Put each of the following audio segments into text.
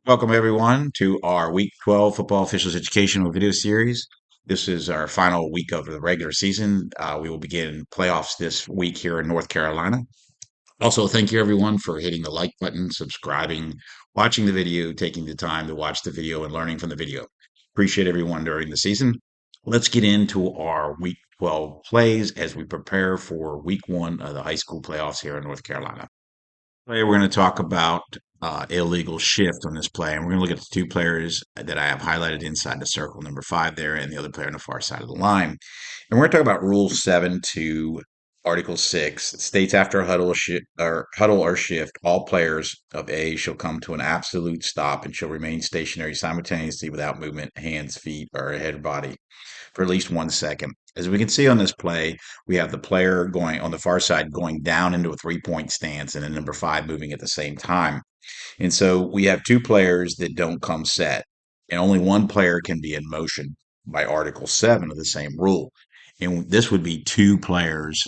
Welcome, everyone, to our Week 12 Football Officials Educational Video Series. This is our final week of the regular season. We will begin playoffs this week here in North Carolina. Also, thank you, everyone, for hitting the like button, subscribing, watching the video, taking the time to watch the video, and learning from the video. Appreciate everyone during the season. Let's get into our Week 12 plays as we prepare for Week 1 of the high school playoffs here in North Carolina. Today we're going to talk about illegal shift on this play, and we're going to look at the two players that I have highlighted inside the circle, number 5 there, and the other player on the far side of the line. And we're going to talk about Rule 7 to Article 6. It states after a huddle or shift, all players of A shall come to an absolute stop and shall remain stationary simultaneously without movement, hands, feet, or head or body for at least 1 second. As we can see on this play, we have the player going on the far side going down into a 3-point stance and then number 5 moving at the same time. And so we have two players that don't come set, and only one player can be in motion by Article 7 of the same rule. And this would be two players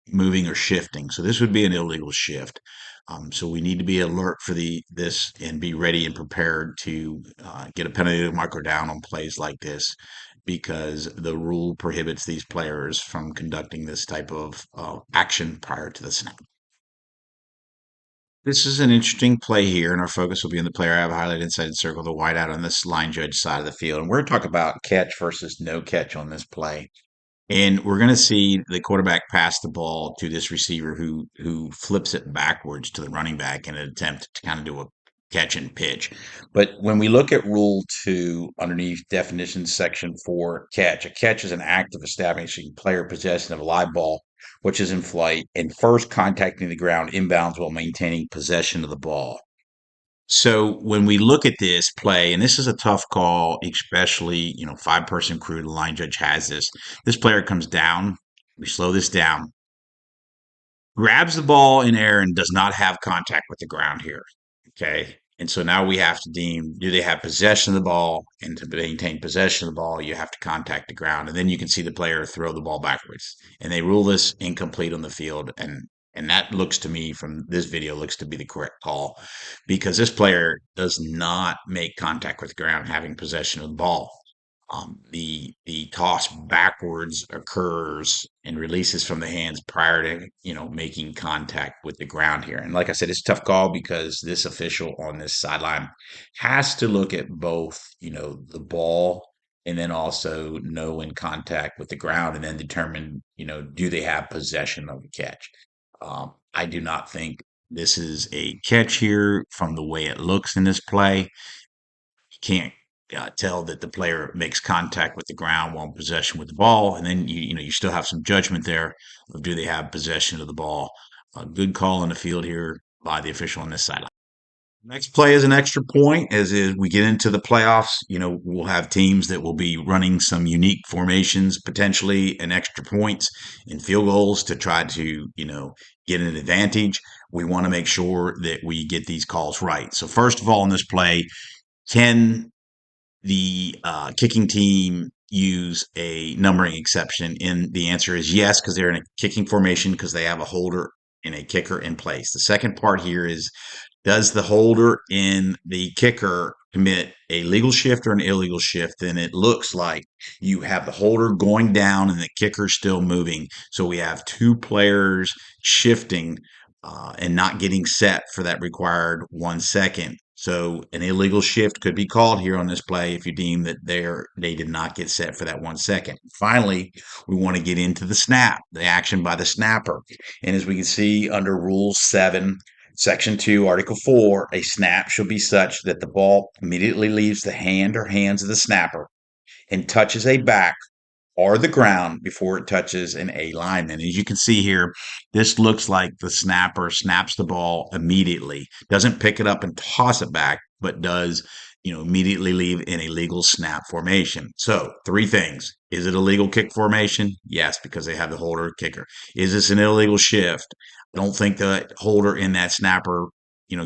moving or shifting. So this would be an illegal shift. So we need to be alert for this and be ready and prepared to get a penalty marker down on plays like this because the rule prohibits these players from conducting this type of action prior to the snap. This is an interesting play here, and our focus will be on the player I have highlighted inside the circle, the whiteout on this line judge side of the field. And we're going to talk about catch versus no catch on this play. And we're going to see the quarterback pass the ball to this receiver who flips it backwards to the running back in an attempt to kind of do a catch and pitch. But when we look at Rule 2 underneath definitions section 4, a catch is an act of establishing player possession of a live ball which is in flight and first contacting the ground inbounds while maintaining possession of the ball. So when we look at this play, and this is a tough call, especially, 5-person crew, the line judge has this. This player comes down, we slow this down, grabs the ball in air and does not have contact with the ground here. Okay. And so now we have to deem, do they have possession of the ball? And to maintain possession of the ball, you have to contact the ground. And then you can see the player throw the ball backwards. And they rule this incomplete on the field. And that looks to me from this video looks to be the correct call because this player does not make contact with the ground having possession of the ball. The toss backwards occurs and releases from the hands prior to making contact with the ground here. And like I said, it's a tough call because this official on this sideline has to look at both the ball and then also know in contact with the ground and then determine do they have possession of the catch. I do not think this is a catch here from the way it looks in this play. You can't tell that the player makes contact with the ground while in possession with the ball, and then you still have some judgment there of do they have possession of the ball. A good call on the field here by the official on this sideline. Next play is an extra point. As we get into the playoffs, we'll have teams that will be running some unique formations, potentially an extra points and field goals to try to, get an advantage. We want to make sure that we get these calls right. So first of all, in this play, can the kicking team use a numbering exception? And the answer is yes, because they're in a kicking formation because they have a holder and a kicker in place. The second part here is, does the holder and the kicker commit a legal shift or an illegal shift? Then it looks like you have the holder going down and the kicker still moving. So we have two players shifting and not getting set for that required 1 second. So an illegal shift could be called here on this play if you deem that they did not get set for that 1 second. Finally, we want to get into the snap, the action by the snapper. And as we can see under Rule 7, Section 2, Article 4, a snap shall be such that the ball immediately leaves the hand or hands of the snapper and touches a back or the ground before it touches an A lineman. As you can see here, this looks like the snapper snaps the ball immediately, doesn't pick it up and toss it back, but does immediately leave in a legal snap formation. So 3 things. Is it a legal kick formation? Yes, because they have the holder kicker. Is this an illegal shift? I don't think the holder and that snapper,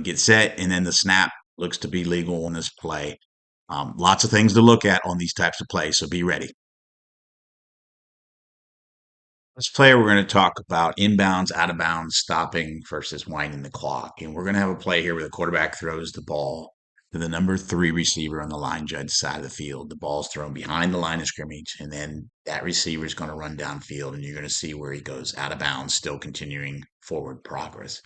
get set, and then the snap looks to be legal on this play. Lots of things to look at on these types of plays, so be ready. This play, we're going to talk about inbounds, out of bounds, stopping versus winding the clock. And we're going to have a play here where the quarterback throws the ball to the number 3 receiver on the line judge side of the field. The ball's thrown behind the line of scrimmage, and then that receiver is going to run downfield, and you're going to see where he goes out of bounds, still continuing forward progress.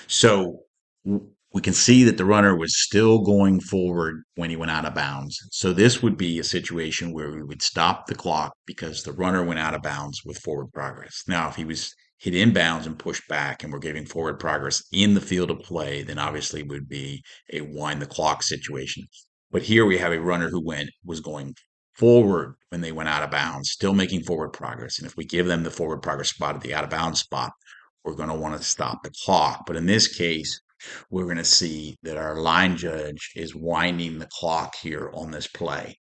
So we can see that the runner was still going forward when he went out of bounds. So this would be a situation where we would stop the clock because the runner went out of bounds with forward progress. Now, if he was hit inbounds and pushed back and we're giving forward progress in the field of play, then obviously it would be a wind the clock situation. But here we have a runner who was going forward when they went out of bounds, still making forward progress. And if we give them the forward progress spot at the out of bounds spot, we're going to want to stop the clock. But in this case, we're going to see that our line judge is winding the clock here on this play.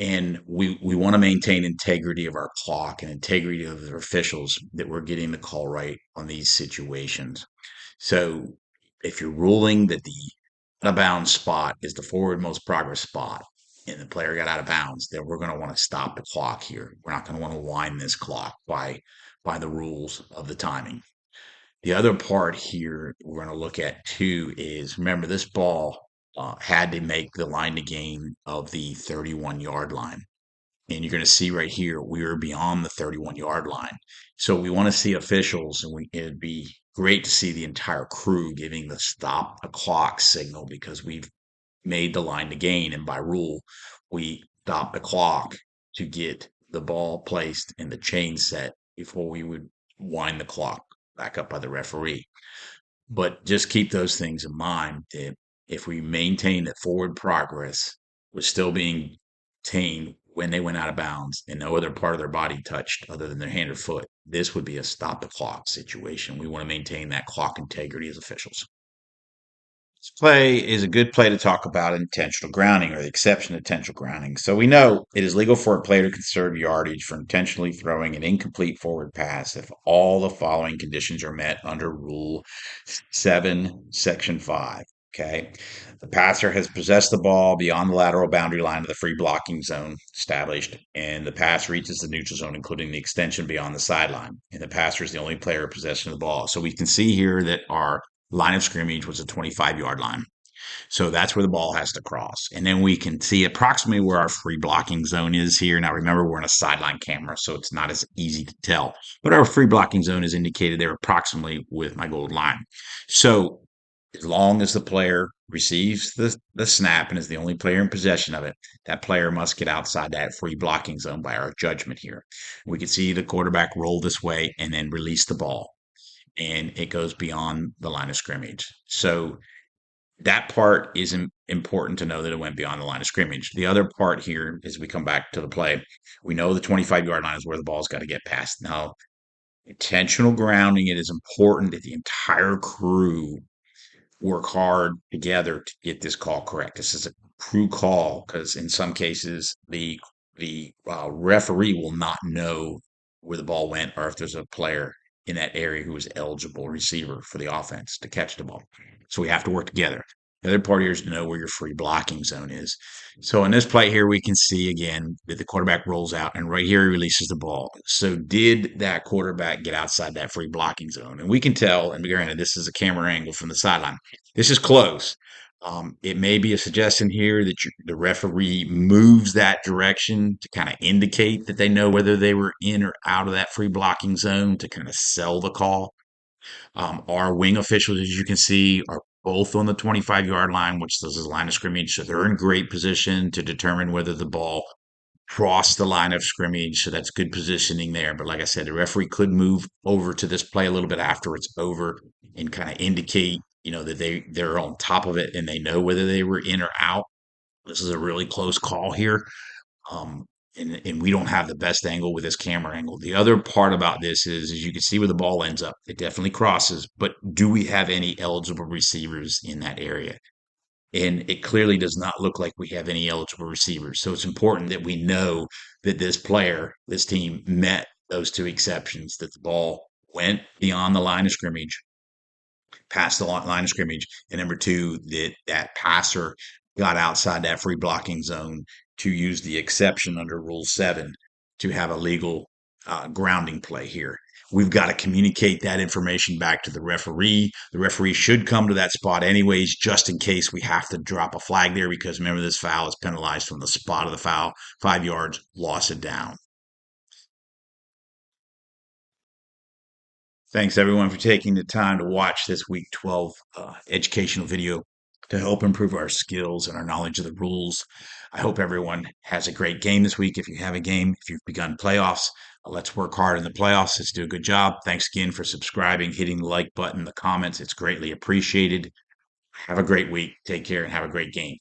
And we want to maintain integrity of our clock and integrity of the officials that we're getting the call right on these situations. So if you're ruling that the out of bounds spot is the forward most progress spot and the player got out of bounds, then we're going to want to stop the clock here. We're not going to want to wind this clock by the rules of the timing. The other part here we're going to look at too is remember this ball had to make the line to gain of the 31-yard line. And you're going to see right here, we are beyond the 31-yard line. So we want to see officials, and it'd be great to see the entire crew giving the stop the clock signal because we've made the line to gain. And by rule, we stop the clock to get the ball placed in the chain set before we would wind the clock back up by the referee. But just keep those things in mind that if we maintain that forward progress was still being attained when they went out of bounds and no other part of their body touched other than their hand or foot, this would be a stop the clock situation. We want to maintain that clock integrity as officials. This play is a good play to talk about intentional grounding or the exception to intentional grounding. So we know it is legal for a player to conserve yardage for intentionally throwing an incomplete forward pass if all the following conditions are met under Rule 7, Section 5. Okay. The passer has possessed the ball beyond the lateral boundary line of the free blocking zone established, and the pass reaches the neutral zone, including the extension beyond the sideline. And the passer is the only player in possession of the ball. So we can see here that our line of scrimmage was a 25-yard line. So that's where the ball has to cross. And then we can see approximately where our free blocking zone is here. Now, remember, we're in a sideline camera, so it's not as easy to tell. But our free blocking zone is indicated there approximately with my gold line. So as long as the player receives the snap and is the only player in possession of it, that player must get outside that free blocking zone by our judgment here. We can see the quarterback roll this way and then release the ball. And it goes beyond the line of scrimmage. So that part is important to know that it went beyond the line of scrimmage. The other part here, as we come back to the play, we know the 25-yard line is where the ball's got to get past. Now, intentional grounding, it is important that the entire crew work hard together to get this call correct. This is a crew call because in some cases the referee will not know where the ball went or if there's a player in that area who is eligible receiver for the offense to catch the ball. So we have to work together. The other part here is to know where your free blocking zone is. So in this play here, we can see again that the quarterback rolls out and right here he releases the ball. So did that quarterback get outside that free blocking zone? And we can tell, and granted, this is a camera angle from the sideline. This is close. It may be a suggestion here that the referee moves that direction to kind of indicate that they know whether they were in or out of that free blocking zone to kind of sell the call. Our wing officials, as you can see, are both on the 25-yard line, which is the line of scrimmage. So they're in great position to determine whether the ball crossed the line of scrimmage. So that's good positioning there. But like I said, the referee could move over to this play a little bit after it's over and kind of indicate, that they're on top of it and they know whether they were in or out. This is a really close call here. And we don't have the best angle with this camera angle. The other part about this is, as you can see where the ball ends up, it definitely crosses, but do we have any eligible receivers in that area? And it clearly does not look like we have any eligible receivers. So it's important that we know that this team met those two exceptions, that the ball went beyond the line of scrimmage, past the line of scrimmage, and number two, that passer got outside that free blocking zone to use the exception under Rule 7 to have a legal grounding play here. We've got to communicate that information back to the referee. The referee should come to that spot anyways, just in case we have to drop a flag there, because remember, this foul is penalized from the spot of the foul, 5 yards, loss of down. Thanks everyone for taking the time to watch this week 12 educational video to help improve our skills and our knowledge of the rules. I hope everyone has a great game this week. If you have a game, if you've begun playoffs, let's work hard in the playoffs. Let's do a good job. Thanks again for subscribing, hitting the like button, the comments. It's greatly appreciated. Have a great week. Take care and have a great game.